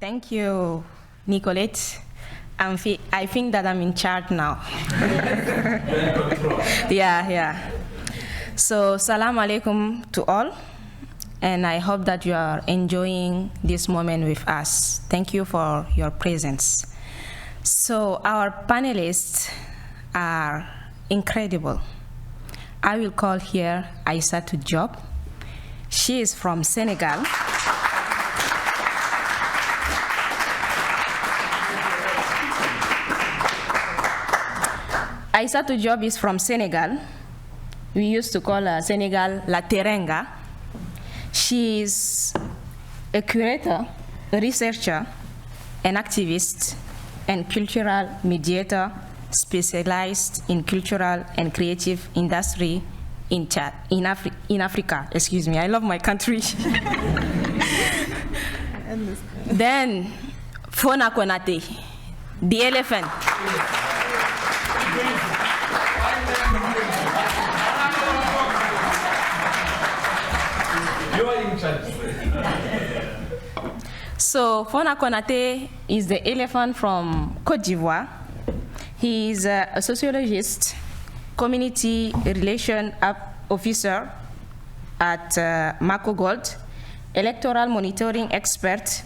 Thank you, Nicolette. I think that I'm in charge now. Yeah. So, salam alaikum to all, and I hope that you are enjoying this moment with us. Thank you for your presence. So, our panelists are incredible. I will call here Aïssatou Diop. She is from Senegal. Aïssatou Diop is from Senegal. We used to call her Senegal La Terenga. She is a curator, a researcher, an activist, and cultural mediator specialized in cultural and creative industry in Africa. Excuse me, I love my country. Then, Fona Konate, the elephant. So, Fona Konate is the elephant from Côte d'Ivoire. He is a sociologist, community relation officer at Mako Gold, electoral monitoring expert,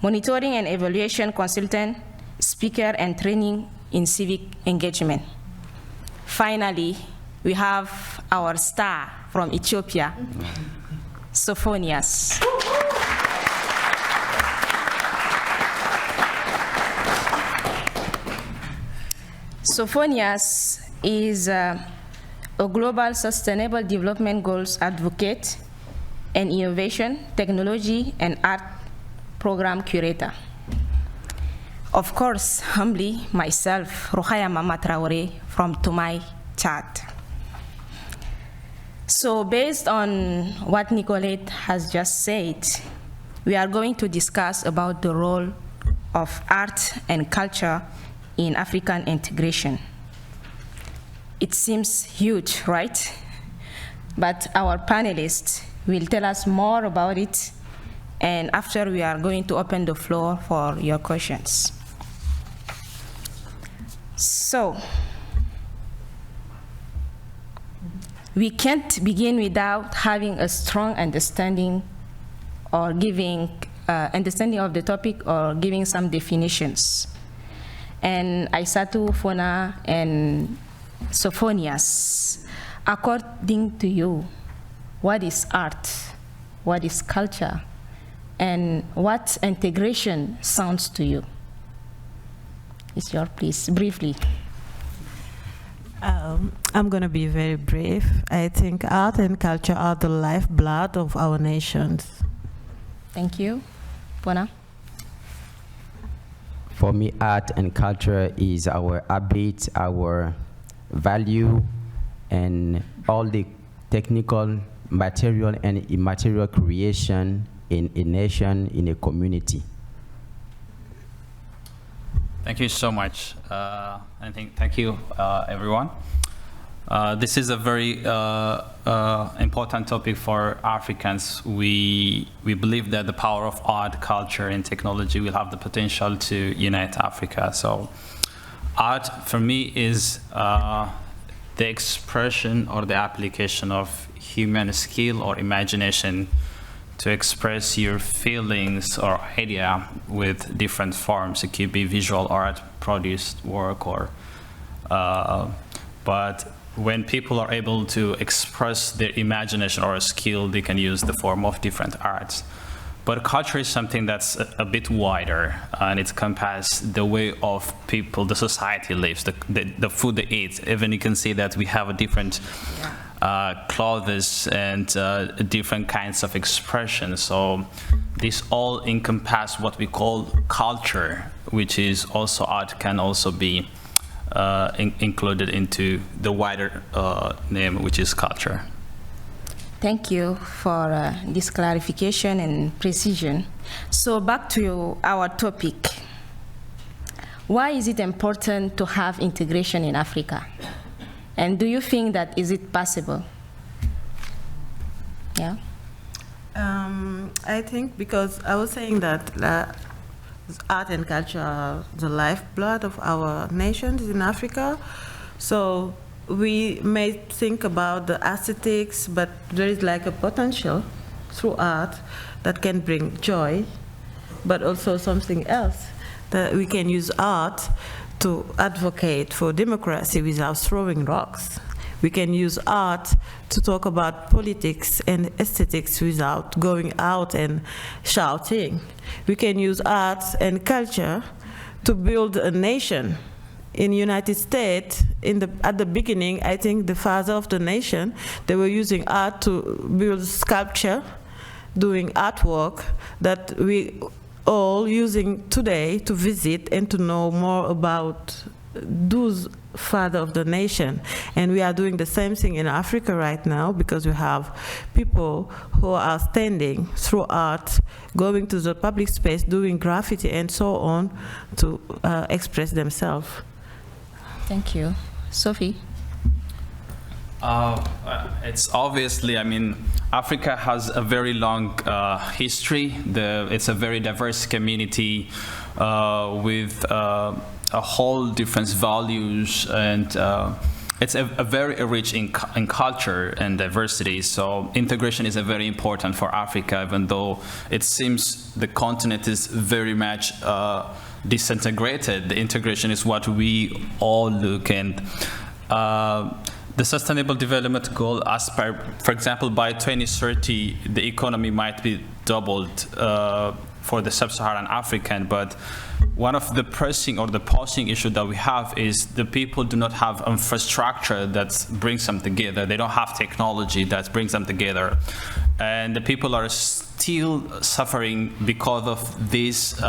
monitoring and evaluation consultant, speaker and training in civic engagement. Finally, we have our star from Ethiopia, Sophonias. Sophonias is a global sustainable development goals advocate and innovation, technology, and art program curator. Of course, humbly, myself, Rokhaya Mama Traore from Tomai, Chad. So based on what Nicolette has just said, we are going to discuss about the role of art and culture in African integration. It seems huge, right? But our panelists will tell us more about it, and after we are going to open the floor for your questions. So, we can't begin without having a strong understanding or giving understanding of the topic or giving some definitions. And Aïssatou, Fona, and Sophonias, according to you, what is art, what is culture, and what integration sounds to you? It's your please, briefly. I'm going to be very brief. I think art and culture are the lifeblood of our nations. Thank you. Fona? For me, art and culture is our habit, our value, and all the technical, material, and immaterial creation in a nation, in a community. Thank you so much. Thank you, everyone. This is a very important topic for Africans. We believe that the power of art, culture, and technology will have the potential to unite Africa. So art, for me, is the expression or the application of human skill or imagination to express your feelings or idea with different forms. It could be visual art, produced work, or but when people are able to express their imagination or a skill, they can use the form of different arts. But culture is something that's a bit wider, and it encompasses the way of people, the society lives, the food they eat. Even you can see that we have a different clothes and different kinds of expression. So this all encompass what we call culture, which is also art can also be included into the wider name, which is culture. Thank you for this clarification and precision. So back to our topic. Why is it important to have integration in Africa? And do you think that is it possible? Yeah. I think because I was saying that art and culture are the lifeblood of our nations in Africa. So we may think about the aesthetics, but there is like a potential through art that can bring joy, but also something else, that we can use art to advocate for democracy without throwing rocks. We can use art to talk about politics and aesthetics without going out and shouting. We can use art and culture to build a nation. In the United States, at the beginning, I think the father of the nation, they were using art to build sculpture, doing artwork that we all using today to visit and to know more about those father of the nation. And we are doing the same thing in Africa right now, because we have people who are standing through art, going to the public space, doing graffiti and so on to express themselves. Thank you. Sophie? It's obviously, I mean, Africa has a very long history. It's a very diverse community with a whole different values, and it's a very rich in culture and diversity. So integration is a very important for Africa, even though it seems the continent is very much disintegrated. The integration is what we all look, and the Sustainable Development Goal aspire, for example, by 2030, the economy might be doubled for the sub-Saharan African, but one of the pressing or the posing issue that we have is the people do not have infrastructure that brings them together. They don't have technology that brings them together. And the people are still suffering because of this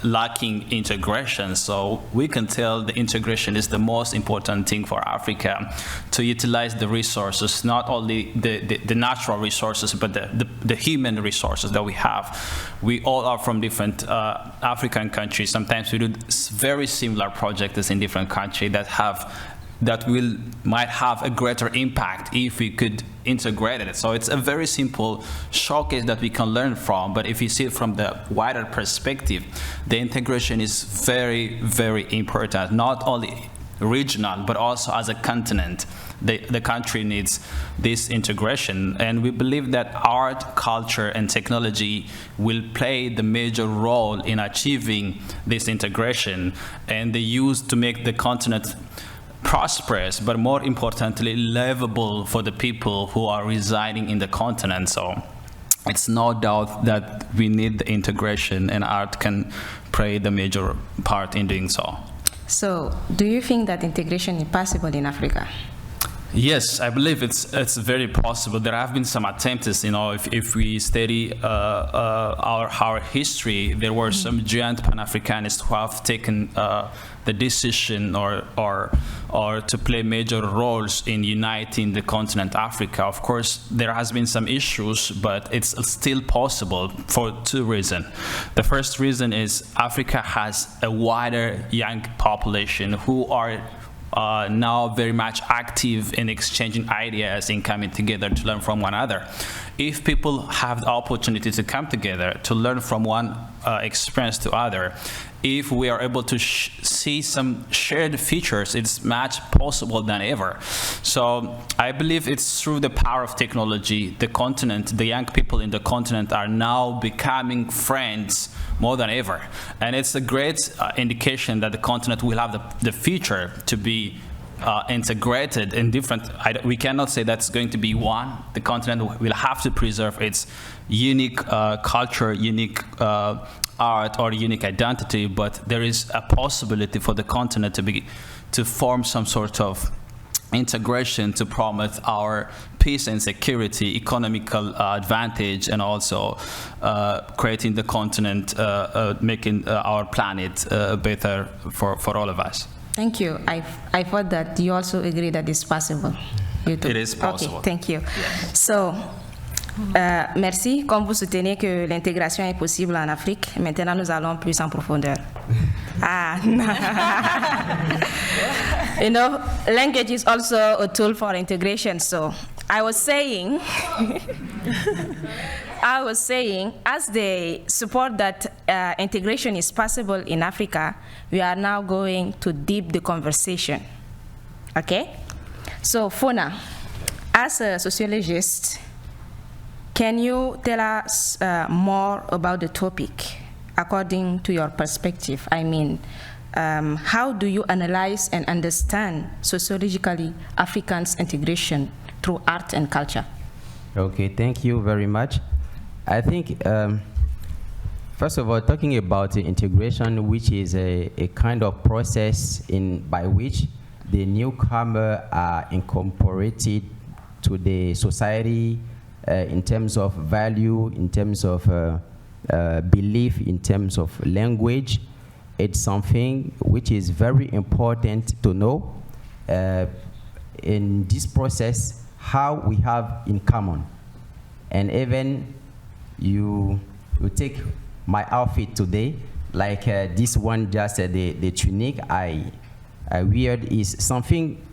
lacking integration. So we can tell the integration is the most important thing for Africa, to utilize the resources, not only the natural resources, but the human resources that we have. We all are from different African countries. Sometimes we do very similar projects in different countries that might have a greater impact if we could integrate it. So it's a very simple showcase that we can learn from, but if you see it from the wider perspective, the integration is very, very important, not only regional, but also as a continent. The country needs this integration, and we believe that art, culture, and technology will play the major role in achieving this integration, and they use to make the continent prosperous, but more importantly, livable for the people who are residing in the continent. So it's no doubt that we need the integration, and art can play the major part in doing so. So, do you think that integration is possible in Africa? Yes, I believe it's very possible. There have been some attempts, if we study our history, there were some giant Pan-Africanists who have taken the decision or to play major roles in uniting the continent Africa. Of course, there has been some issues, but it's still possible for two reasons. The first reason is Africa has a wider young population who are now very much active in exchanging ideas and coming together to learn from one another. If people have the opportunity to come together to learn from one experience to other, if we are able to see some shared features, it's much possible than ever. So I believe it's through the power of technology, the continent, the young people in the continent are now becoming friends more than ever. And it's a great indication that the continent will have the future to be integrated in different, we cannot say that's going to be one. The continent will have to preserve its unique culture, unique art, or unique identity, but there is a possibility for the continent to form some sort of integration to promote our peace and security, economical advantage, and also creating the continent, making our planet better for all of us. Thank you. I thought that you also agree that it's possible. It is possible. Okay, thank you. Yes. So, merci. Comme vous soutenez que l'intégration est possible en Afrique, maintenant nous allons plus en profondeur. You know, language is also a tool for integration. So, I was saying I was saying, as they support that integration is possible in Africa, we are now going to deep the conversation. Okay? So, Fona, as a sociologist, can you tell us more about the topic according to your perspective? I mean, how do you analyze and understand sociologically Africans' integration through art and culture? Okay, thank you very much. I think, first of all, talking about the integration, which is a kind of process by which the newcomer are incorporated to the society in terms of value, in terms of belief, in terms of language. It's something which is very important to know in this process how we have in common. And even you take my outfit today, like this one, just the tunic I wear is something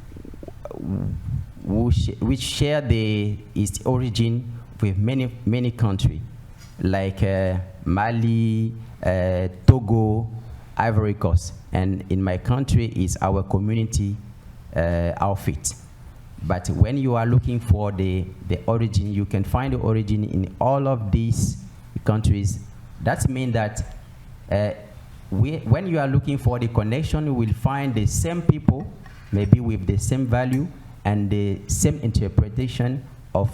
which share its origin with many countries, like Mali, Togo, Ivory Coast. And in my country is our community outfit. But when you are looking for the origin, you can find the origin in all of these countries. That means that when you are looking for the connection, you will find the same people, maybe with the same value and the same interpretation of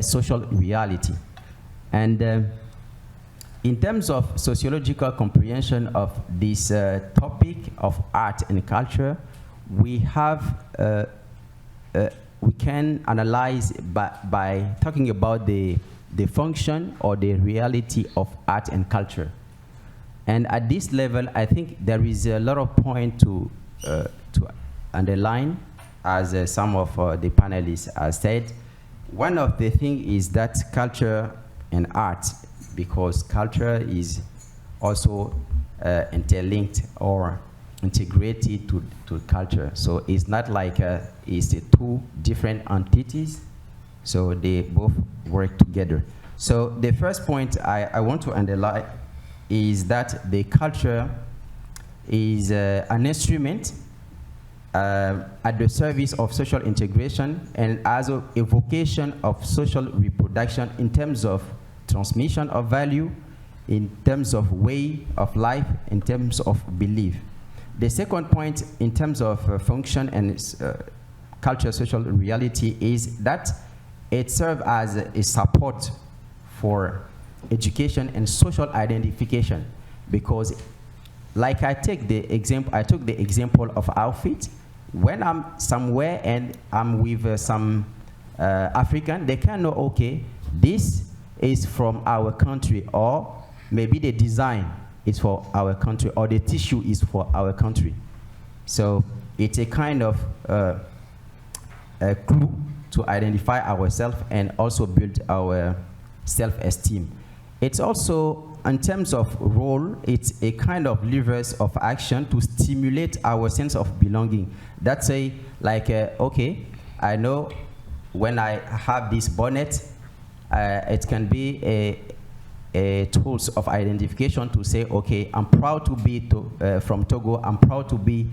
social reality. And in terms of sociological comprehension of this topic of art and culture, we can analyze by talking about the function or the reality of art and culture. And at this level, I think there is a lot of point to underline, as some of the panelists have said. One of the things is that culture and art, because culture is also interlinked or integrated to culture. So it's not like it's two different entities, so they both work together. So the first point I want to underline is that the culture is an instrument at the service of social integration and as a vocation of social reproduction in terms of transmission of value, in terms of way of life, in terms of belief. The second point in terms of function and culture social reality is that it serves as a support for education and social identification, because like I took the example of outfit. When I'm somewhere and I'm with some African, they can know, okay, this is from our country, or maybe the design is for our country, or the tissue is for our country. So it's a kind of a clue to identify ourselves and also build our self-esteem. It's also, in terms of role, it's a kind of levers of action to stimulate our sense of belonging. That's okay, I know when I have this bonnet, it can be a tools of identification to say, okay, I'm proud to be from Togo, I'm proud to be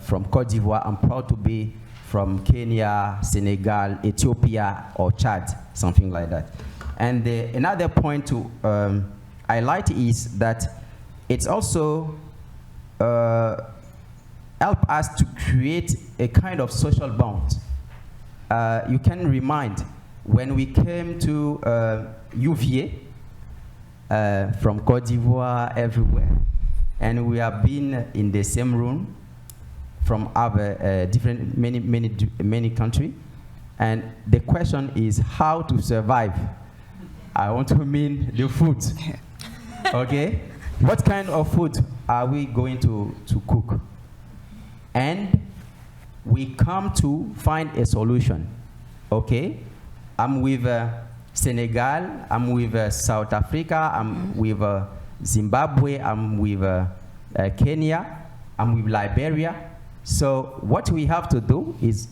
from Cote d'Ivoire, I'm proud to be from Kenya, Senegal, Ethiopia, or Chad, something like that. And another point to highlight is that it's also help us to create a kind of social bond. You can remind when we came to UVA from Cote d'Ivoire, everywhere, and we have been in the same room from other many countries, and the question is how to survive. I want to mean the food. Okay, what kind of food are we going to cook? And we come to find a solution. Okay, I'm with Senegal, I'm with South Africa, I'm with Zimbabwe, I'm with Kenya, I'm with Liberia. So what we have to do is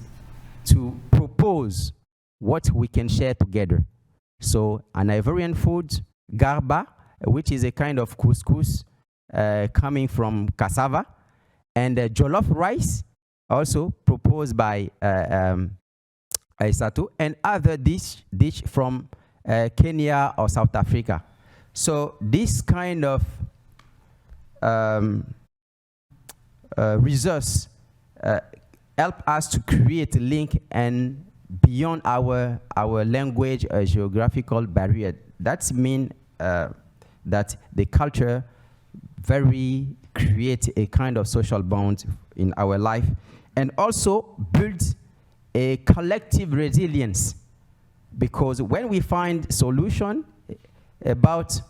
to propose what we can share together. So an Ivorian food, garba, which is a kind of couscous coming from cassava, and jollof rice, also proposed by Aissatou, and other dish from Kenya or South Africa. So this kind of resource help us to create a link and beyond our language geographical barrier. That means that the culture very create a kind of social bond in our life, and also build a collective resilience, because when we find solution about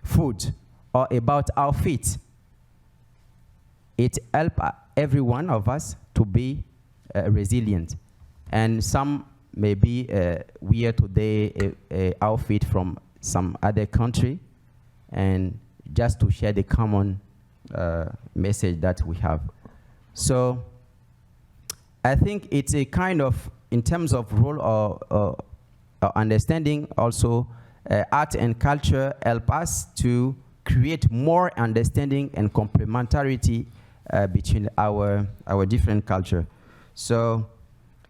food or about our feet, it helps every one of us to be resilient. And some maybe wear today a outfit from some other country, and just to share the common message that we have. So I think it's a kind of, in terms of role or understanding, also art and culture help us to create more understanding and complementarity between our different culture. So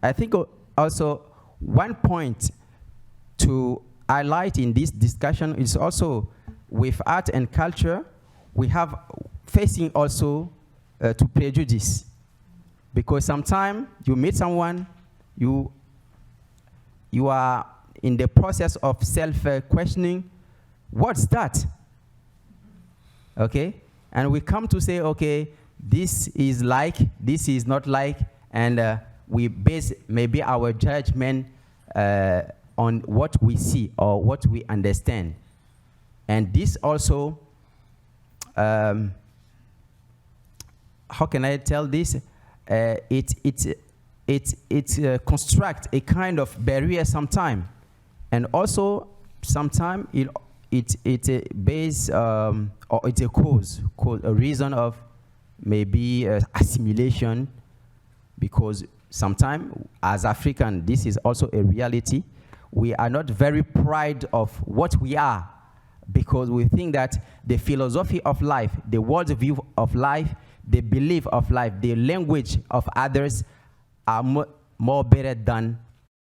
I think also one point to highlight in this discussion is also with art and culture, we have facing also to prejudice. Because sometimes you meet someone, you are in the process of self-questioning, what's that? Okay? And we come to say, okay, this is like, this is not like, and we base maybe our judgment on what we see or what we understand. And this also, how can I tell this? It constructs a kind of barrier sometime, and also sometime it base or it's a cause, a reason of maybe assimilation, because sometimes as African, this is also a reality. We are not very proud of what we are, because we think that the philosophy of life, the worldview of life, the belief of life, the language of others are more better than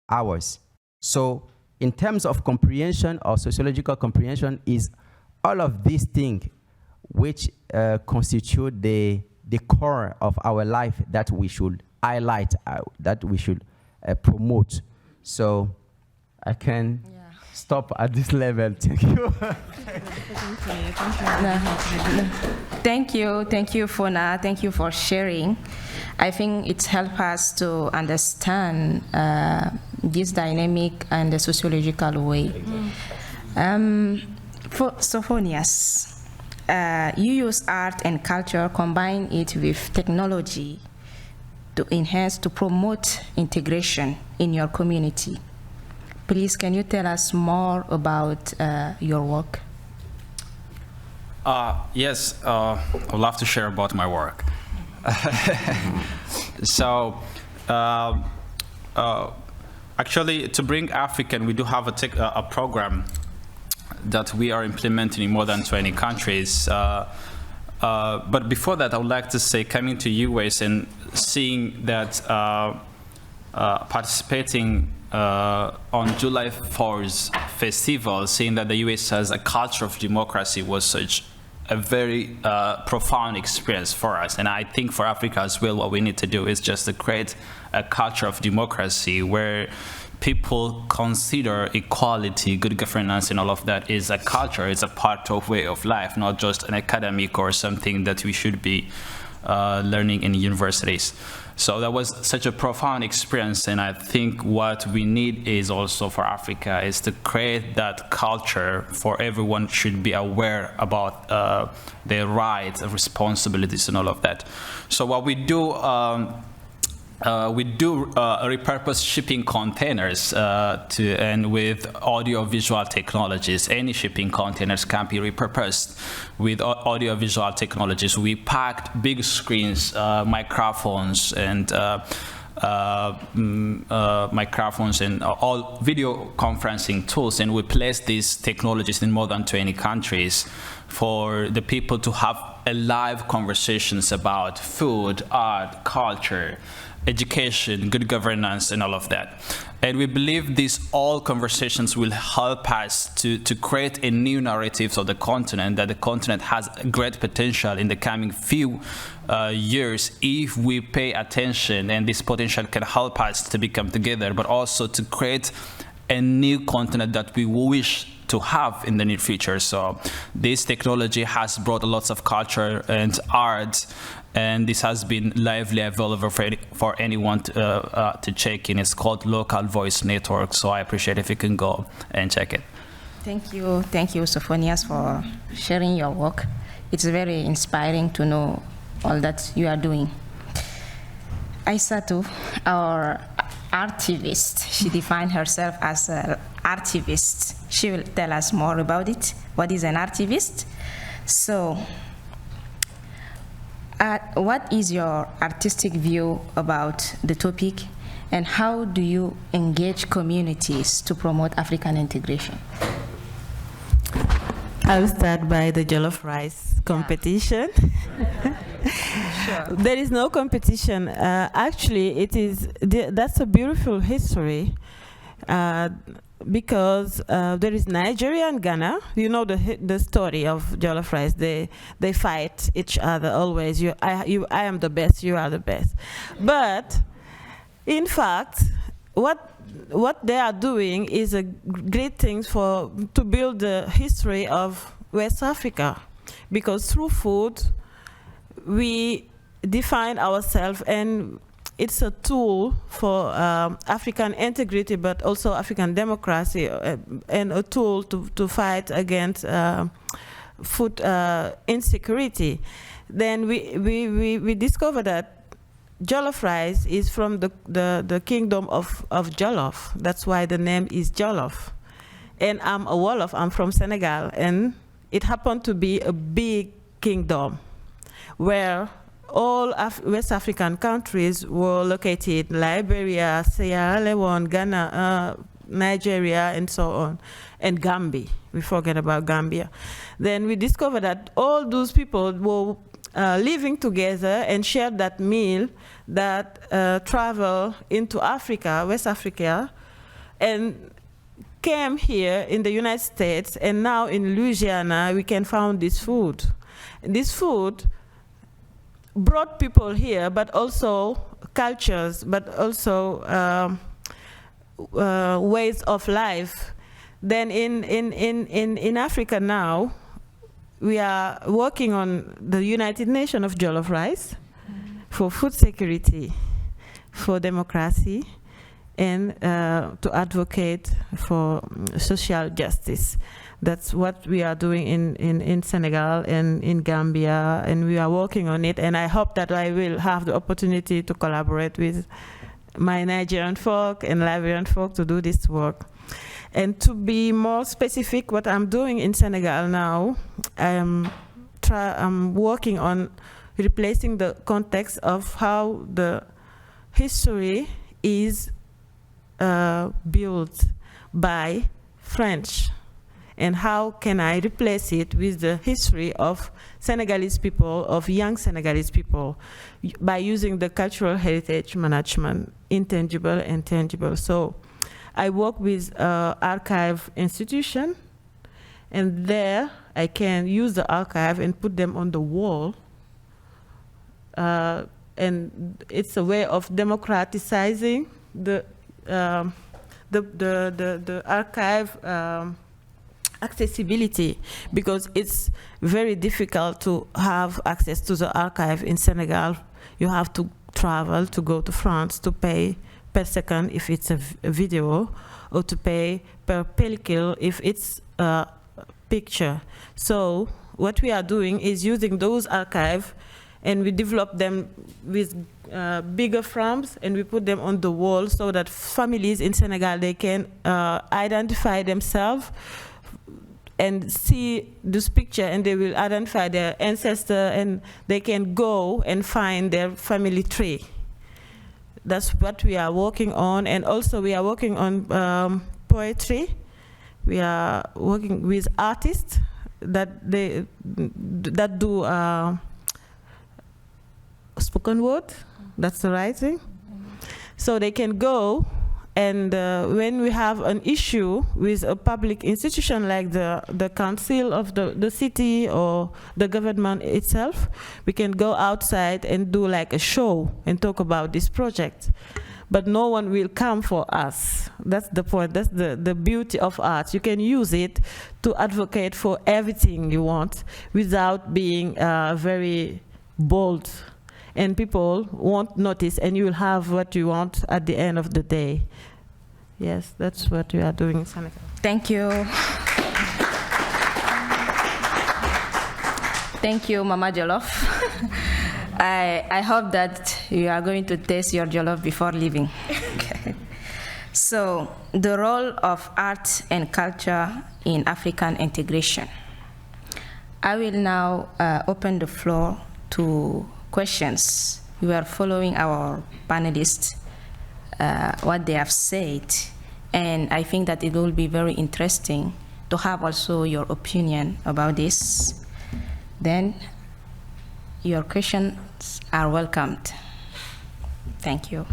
ours. So in terms of comprehension or sociological comprehension is all of these things which constitute the core of our life that we should highlight, that we should promote. So I can stop at this level. Thank you. Thank you, Fona. Thank you for sharing. I think it's helped us to understand this dynamic and the sociological way. For Sophonius, you use art and culture, combine it with technology to enhance, to promote integration in your community. Please, can you tell us more about your work? Yes, I'd love to share about my work. So, actually, to bring African, we do have a program that we are implementing in more than 20 countries. But before that, I would like to say, coming to US and seeing that participating on July 4th festival, seeing that the US has a culture of democracy was such a very profound experience for us. And I think for Africa as well, what we need to do is just to create a culture of democracy where people consider equality, good governance, and all of that is a culture, it's a part of way of life, not just an academic or something that we should be learning in universities. So that was such a profound experience, and I think what we need is also for Africa is to create that culture for everyone should be aware about their rights, responsibilities, and all of that. So what we do, repurpose shipping containers and with audio-visual technologies. Any shipping containers can be repurposed with audio-visual technologies. We packed big screens, microphones, and microphones and all video conferencing tools, and we place these technologies in more than 20 countries for the people to have a live conversations about food, art, culture, education, good governance, and all of that. And we believe these all conversations will help us to create a new narrative of the continent, that the continent has great potential in the coming few years if we pay attention, and this potential can help us to become together, but also to create a new continent that we wish to have in the near future. So this technology has brought lots of culture and art, and this has been lively available for anyone to check in. It's called Local Voice Network, so I appreciate if you can go and check it. Thank you, Sophonias, for sharing your work. It's very inspiring to know all that you are doing. Aissatou, our artivist, she defined herself as an artivist. She will tell us more about it. What is an artivist? So, what is your artistic view about the topic, and how do you engage communities to promote African integration? I'll start by the jollof rice competition. Sure. There is no competition. Actually, that's a beautiful history because there is Nigeria and Ghana. You know the story of jollof rice. They fight each other always. I am the best. You are the best. But in fact, what they are doing is a great thing to build the history of West Africa, because through food we define ourselves, and it's a tool for African integrity, but also African democracy, and a tool to fight against food insecurity. Then we discovered that jollof rice is from the kingdom of Jollof. That's why the name is Jollof. And I'm a Wolof, I'm from Senegal, and it happened to be a big kingdom where all West African countries were located: Liberia, Sierra Leone, Ghana, Nigeria, and so on, and Gambia. We forget about Gambia. Then we discovered that all those people were living together and shared that meal that traveled into Africa, West Africa, and came here in the United States, and now in Louisiana we can find this food. This food brought people here, but also cultures, but also ways of life. Then in Africa now, we are working on the United Nations of Jollof Rice for food security, for democracy, and to advocate for social justice. That's what we are doing in Senegal and in Gambia, and we are working on it. And I hope that I will have the opportunity to collaborate with my Nigerian folk and Liberian folk to do this work. And to be more specific, what I'm doing in Senegal now, I'm working on replacing the context of how the history is built by French, and how can I replace it with the history of Senegalese people, of young Senegalese people, by using the cultural heritage management, intangible and tangible. So I work with archive institution, and there I can use the archive and put them on the wall. And it's a way of democratizing the archive accessibility, because it's very difficult to have access to the archive in Senegal. You have to travel to go to France to pay per second if it's a video, or to pay per pellicule if it's a picture. So what we are doing is using those archives, and we develop them with bigger frames, and we put them on the wall so that families in Senegal, they can identify themselves and see this picture, and they will identify their ancestor, and they can go and find their family tree. that's what we are working on. And also we are working on poetry. We are working with artists that do spoken word. That's the writing. So they can go, and when we have an issue with a public institution like the council of the city or the government itself, we can go outside and do like a show and talk about this project. But no one will come for us. That's the point. That's the beauty of art. You can use it to advocate for everything you want without being very bold. And people won't notice, and you will have what you want at the end of the day. Yes, that's what we are doing in Senegal. Thank you. Thank you, Mama Jollof. I hope that you are going to taste your jollof before leaving. Okay. So, the role of art and culture in African integration. I will now open the floor to questions. We are following our panelists, what they have said, and I think that it will be very interesting to have also your opinion about this. Then your questions are welcomed. Thank you.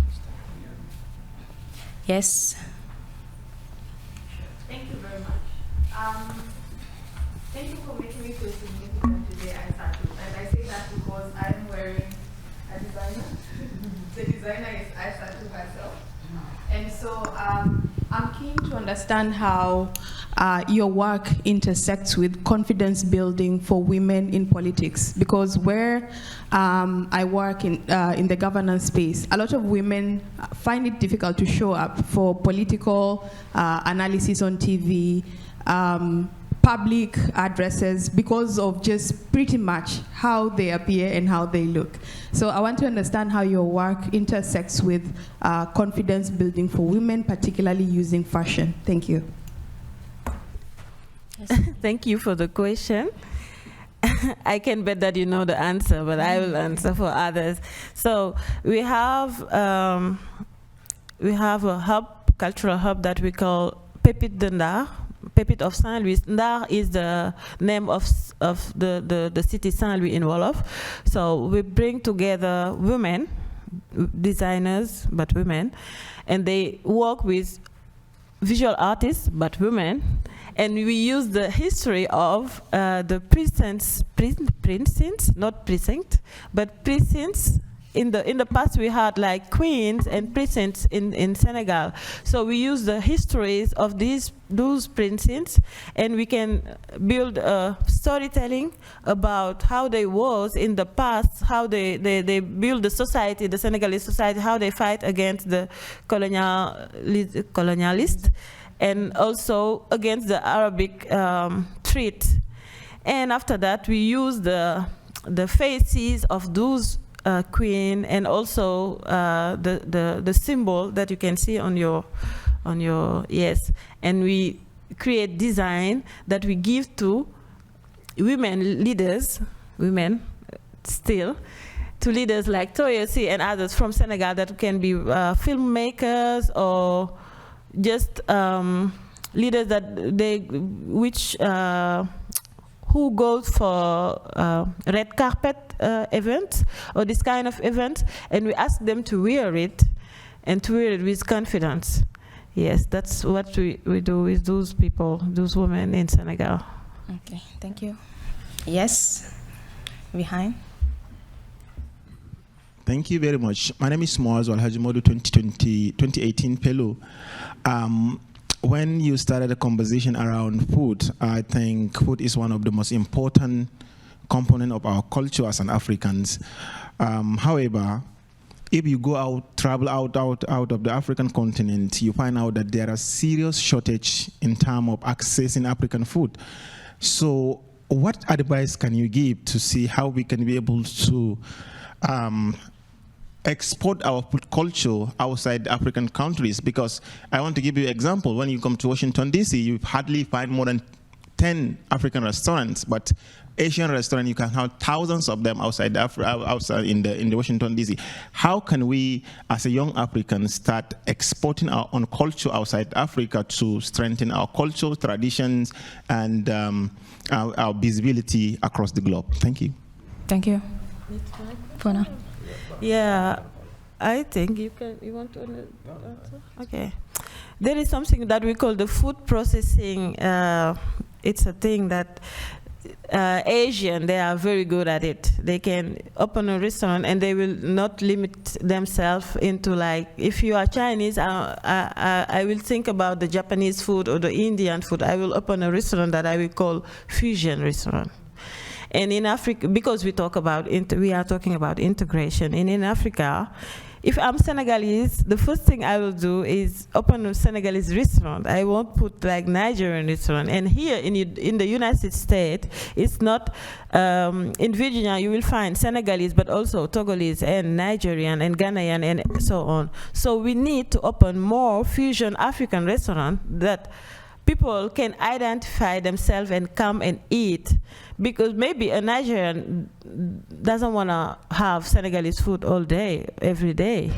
Yes? Thank you very much. Thank you for making me feel significant today, Aisatu. And I say that because I'm wearing a designer. The designer is Aisatu herself. And so I'm keen to understand how your work intersects with confidence building for women in politics. Because where I work in the governance space, a lot of women find it difficult to show up for political analysis on TV, public addresses, because of just pretty much how they appear and how they look. So I want to understand how your work intersects with confidence building for women, particularly using fashion. Thank you. Yes. Thank you for the question. I can bet that you know the answer, but I will answer for others. So we have a hub, cultural hub that we call Pépite de Ndar. Pépite of Saint-Louis. Ndar is the name of the city Saint-Louis in Wolof. So we bring together women, designers, but women, and they work with visual artists, but women, and we use the history of the precincts, not precinct, but precincts. In the past, we had like queens and precincts in Senegal. So we use the histories of those precincts, and we can build a storytelling about how they was in the past, how they build the society, the Senegalese society, how they fight against the colonialists, and also against the Arabic threat. And after that, we use the faces of those queen, and also the symbol that you can see on your yes, and we create design that we give to women leaders, still, to leaders like Toyosi and others from Senegal that can be filmmakers or just leaders that who goes for red carpet events or this kind of event, and we ask them to wear it, and to wear it with confidence. Yes, that's what we do with those people, those women in Senegal. Okay, thank you. Yes, behind. Thank you very much. My name is Moaz Alhajimodu, 2018 Fellow. When you started a conversation around food, I think food is one of the most important component of our culture as an Africans. However, if you go out, travel out of the African continent, you find out that there are serious shortage in terms of accessing African food. So what advice can you give to see how we can be able to export our food culture outside African countries? Because I want to give you an example. When you come to Washington, D.C., you hardly find more than 10 African restaurants, but Asian restaurant, you can have thousands of them outside outside in the Washington D.C. How can we, as a young African, start exporting our own culture outside Africa to strengthen our culture, traditions, and our visibility across the globe? Thank you. Thank you. Fona. Yeah, I think you want to answer? Okay. There is something that we call the food processing. It's a thing that Asian, they are very good at it. They can open a restaurant and they will not limit themselves into, like, if you are Chinese, I will think about the Japanese food or the Indian food. I will open a restaurant that I will call fusion restaurant. And in Africa, because we are talking about integration, and in Africa, if I'm Senegalese, the first thing I will do is open a Senegalese restaurant. I won't put like Nigerian restaurant. And here in the United States, it's not, in Virginia you will find Senegalese, but also Togolese and Nigerian and Ghanaian and so on. So we need to open more fusion African restaurants that people can identify themselves and come and eat, because maybe a Nigerian doesn't want to have Senegalese food all day, every day.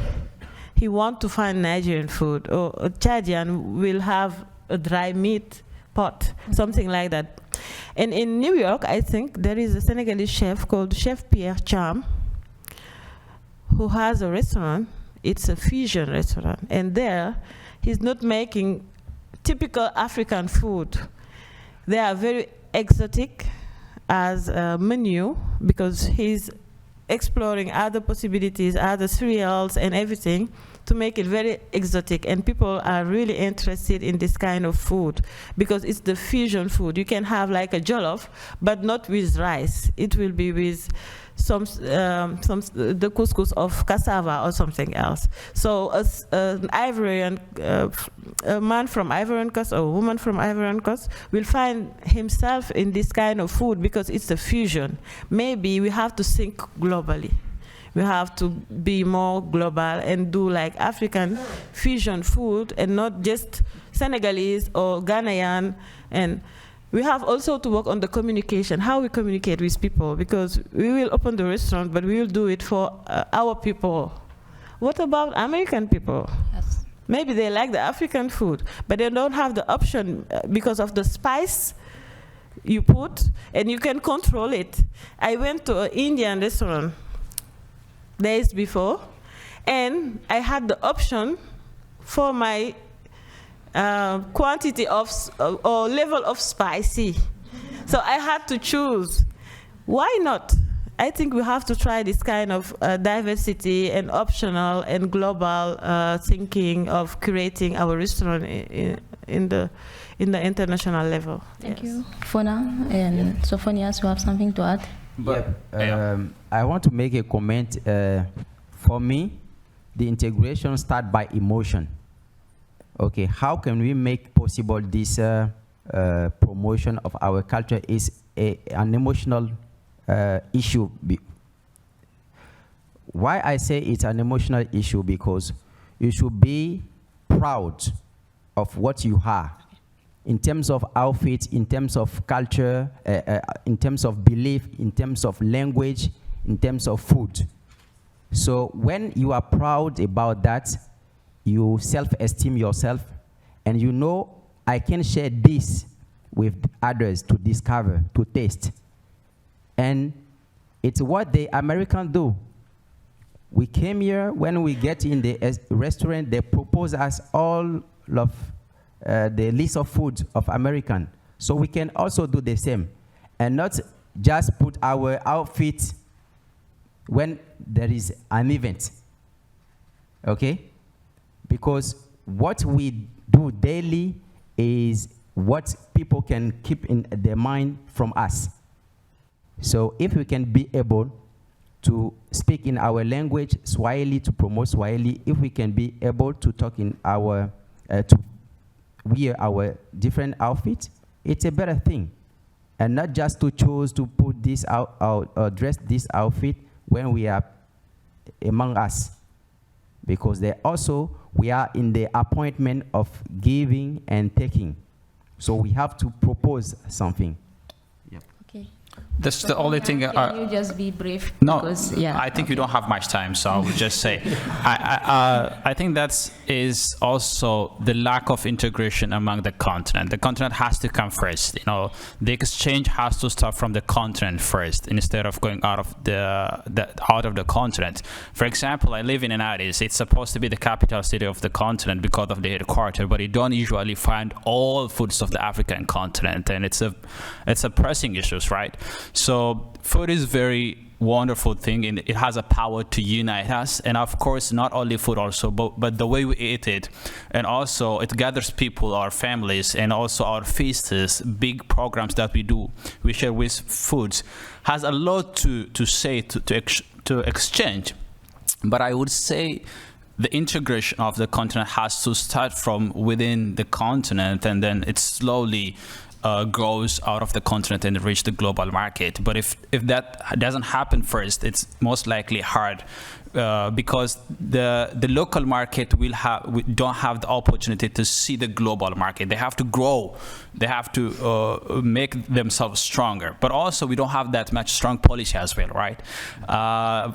He wants to find Nigerian food, or a Chadian will have a dry meat pot, something like that. And in New York, I think there is a Senegalese chef called Chef Pierre Cham, who has a restaurant. It's a fusion restaurant, and there he's not making typical African food. They are very exotic as a menu, because he's exploring other possibilities, other cereals and everything, to make it very exotic. And people are really interested in this kind of food because it's the fusion food. You can have like a jollof, but not with rice. It will be with the couscous of cassava or something else. So an Ivorian, a man from Ivory Coast or a woman from Ivory Coast will find himself in this kind of food because it's a fusion. Maybe we have to think globally. We have to be more global and do like African fusion food and not just Senegalese or Ghanaian. And we have also to work on the communication, how we communicate with people, because we will open the restaurant, but we will do it for our people. What about American people? Yes. Maybe they like the African food, but they don't have the option because of the spice you put, and you can control it. I went to an Indian restaurant days before, and I had the option for my quantity of or level of spicy. So I had to choose. Why not? I think we have to try this kind of diversity and optional and global thinking of creating our restaurant in the international level. Thank you. Fona and Sophonias, you have something to add? But I want to make a comment. For me, the integration starts by emotion. Okay, how can we make possible this promotion of our culture is an emotional issue. Why I say it's an emotional issue? Because you should be proud of what you are, in terms of outfit, in terms of culture, in terms of belief, in terms of language, in terms of food. So when you are proud about that, you self-esteem yourself, and you know, I can share this with others to discover, to taste. And it's what the Americans do. We came here, when we get in the restaurant, they propose us all of the list of food of American. So we can also do the same, and not just put our outfit when there is an event, okay? Because what we do daily is what people can keep in their mind from us. So if we can be able to speak in our language, Swahili, to promote Swahili, if we can be able to talk in our, to wear our different outfits, it's a better thing. And not just to choose to put this out, or dress this outfit when we are among us. Because they also, we are in the appointment of giving and taking. So we have to propose something. Yep. Okay. That's the only thing. Can you just be brief? No, Because, yeah. I think we don't have much time, so I would just say, I think that is also the lack of integration among the continent. The continent has to come first. You know, the exchange has to start from the continent first, instead of going out of the continent. For example, I live in Addis. It's supposed to be the capital city of the continent because of the headquarters, but you don't usually find all foods of the African continent, and it's a pressing issue, right? So food is very wonderful thing, and it has a power to unite us. And of course, not only food also, but the way we eat it, and also it gathers people, our families, and also our feasts, big programs that we share with foods, has a lot to say, to exchange. But I would say the integration of the continent has to start from within the continent, and then it slowly grows out of the continent and reach the global market. But if that doesn't happen first, it's most likely hard, because the local market don't have the opportunity to see the global market. They have to grow. They have to make themselves stronger. But also, we don't have that much strong policy as well, right?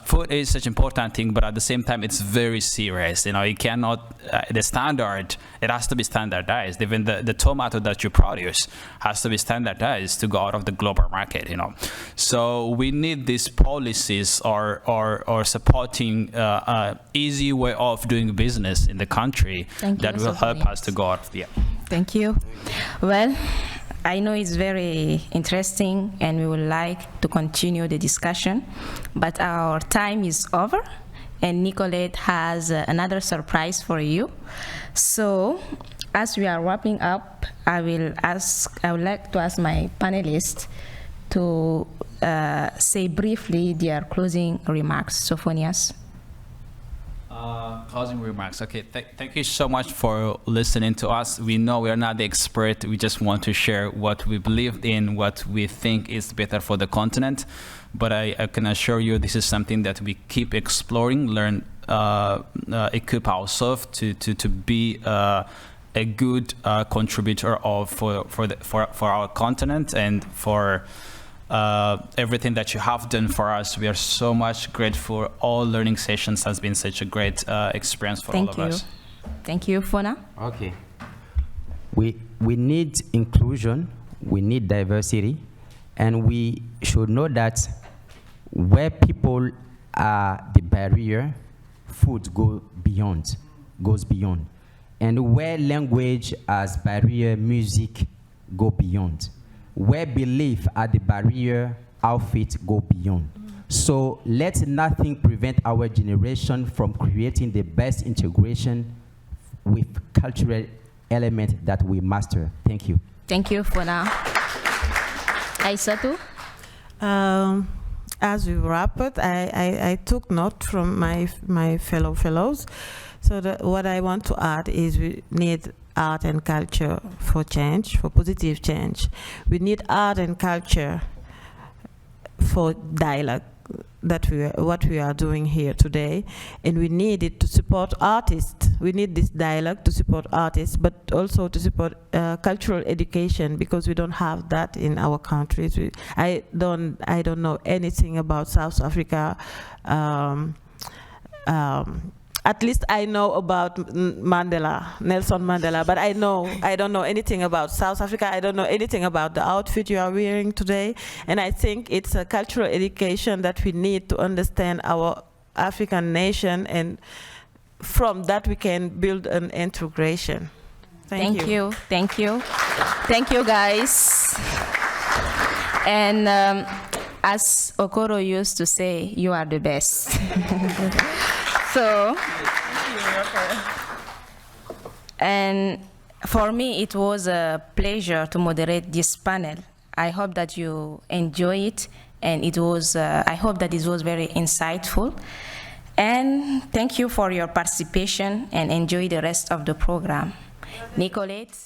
Food is such an important thing, but at the same time, it's very serious. You know, you cannot, the standard, it has to be standardized. Even the tomato that you produce has to be standardized to go out of the global market, you know. So we need these policies or supporting easy way of doing business in the country that will help us to go out of the. Thank you. Well, I know it's very interesting and we would like to continue the discussion, but our time is over and Nicolette has another surprise for you. So as we are wrapping up, I would like to ask my panelists to say briefly their closing remarks. Sophonias. Closing remarks. Okay, thank you so much for listening to us. We know we are not the expert. We just want to share what we believe in, what we think is better for the continent. But I can assure you this is something that we keep exploring, learn, equip ourselves to be a good contributor for our continent and for everything that you have done for us. We are so much grateful. All learning sessions has been such a great experience for all of us. Thank you, Fona. Okay. We need inclusion, we need diversity, and we should know that where people are the barrier, food goes beyond. And where language as barrier, music go beyond. Where belief at the barrier, outfit go beyond. So let nothing prevent our generation from creating the best integration with cultural element that we master. Thank you. Thank you for now. Aissatou? As we wrap it, I took note from my fellows. So what I want to add is we need art and culture for change, for positive change. We need art and culture for dialogue, what we are doing here today, and we need it to support artists. We need this dialogue to support artists, but also to support cultural education, because we don't have that in our countries. I don't know anything about South Africa. At least I know about Nelson Mandela, but I don't know anything about South Africa. I don't know anything about the outfit you are wearing today. And I think it's a cultural education that we need to understand our African nation, and from that we can build an integration. Thank you. Thank you. Thank you, guys. And as Okoro used to say, you are the best. So, and for me, it was a pleasure to moderate this panel. I hope that you enjoy it, and it was, I hope that it was very insightful. And thank you for your participation, and enjoy the rest of the program. Nicolette?